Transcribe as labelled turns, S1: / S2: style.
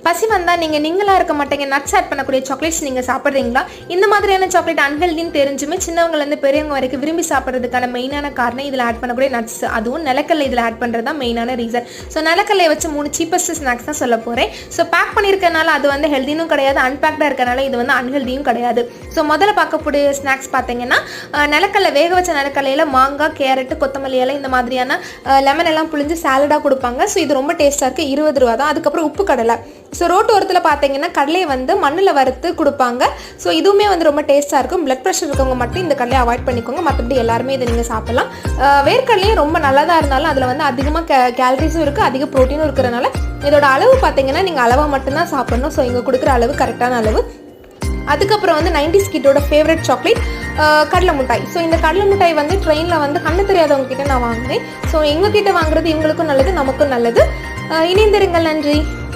S1: பசி வந்தால் நீங்களாக இருக்க மாட்டீங்க, நட்ஸ் ஆட் பண்ணக்கூடிய சாக்லேட்ஸ் நீங்கள் சாப்பிட்றீங்களா? இந்த மாதிரியான சாக்லேட் அன்ஹெல்தின்னு தெரிஞ்சுமே சின்னவங்கலேருந்து பெரியவங்க வரைக்கும் விரும்பி சாப்பிட்றதுக்கான மெயினான காரணம் இதில் ஆட் பண்ணக்கூடிய நட்ஸ், அதுவும் நிலக்கல்லை இதில் ஆட் பண்ணுறது தான் மெயினான ரீசன். ஸோ நிலக்கல்லையை வச்சு 3 சீப்பஸ்ட் ஸ்நாக்ஸ் தான் சொல்ல போகிறேன். ஸோ பேக் பண்ணியிருக்கனால அது வந்து ஹெல்தினும் கிடையாது, அன்பேக்டாக இருக்கனால இது வந்து அன்ஹெல்தியும் கிடையாது. ஸோ முதல்ல பார்க்கக்கூடிய ஸ்நாக்ஸ் பார்த்தீங்கன்னா நிலக்கல்லை, வேக வச்ச நிலக்கல்லையில் மாங்காய், கேரட்டு, கொத்தமல்லி இலை இந்த மாதிரியான லெமன் எல்லாம் புழிஞ்சு சாலடாக கொடுப்பாங்க. ஸோ இது ரொம்ப டேஸ்ட்டாக இருக்குது, 20 ரூபா தான். அதுக்கப்புறம் உப்பு கடலை. ஸோ ரோட்டு ஓரத்தில் பார்த்தீங்கன்னா கடலையை வந்து மண்ணில் வறுத்து கொடுப்பாங்க. ஸோ இதுவுமே வந்து ரொம்ப டேஸ்ட்டாக இருக்கும். பிளட் ப்ரெஷர் இருக்கவங்க மட்டும் இந்த கடலையை அவாய்ட் பண்ணிக்கோங்க, மற்றபடி எல்லாருமே இதை நீங்கள் சாப்பிடலாம். வேர்க்கடலையும் ரொம்ப நல்லதாக இருந்தாலும் அதில் வந்து அதிகமாக கேலரிஸும் இருக்குது, அதிக ப்ரோட்டீனும் இருக்கிறனால இதோட அளவு பார்த்தீங்கன்னா நீங்கள் அளவாக மட்டும்தான் சாப்பிடணும். ஸோ இங்கே கொடுக்குற அளவு கரெக்டான அளவு. அதுக்கப்புறம் வந்து 90s கிட்டோட ஃபேவரட் சாக்லேட் கடலை மிட்டாய். ஸோ இந்த கடலை மிட்டாய் வந்து ட்ரெயினில் வந்து கண்ணு தெரியாதவங்க கிட்ட நான் வாங்கினேன். ஸோ எங்ககிட்ட வாங்குறது இவங்களுக்கும் நல்லது, நமக்கும் நல்லது. இணைந்திருங்கள். நன்றி.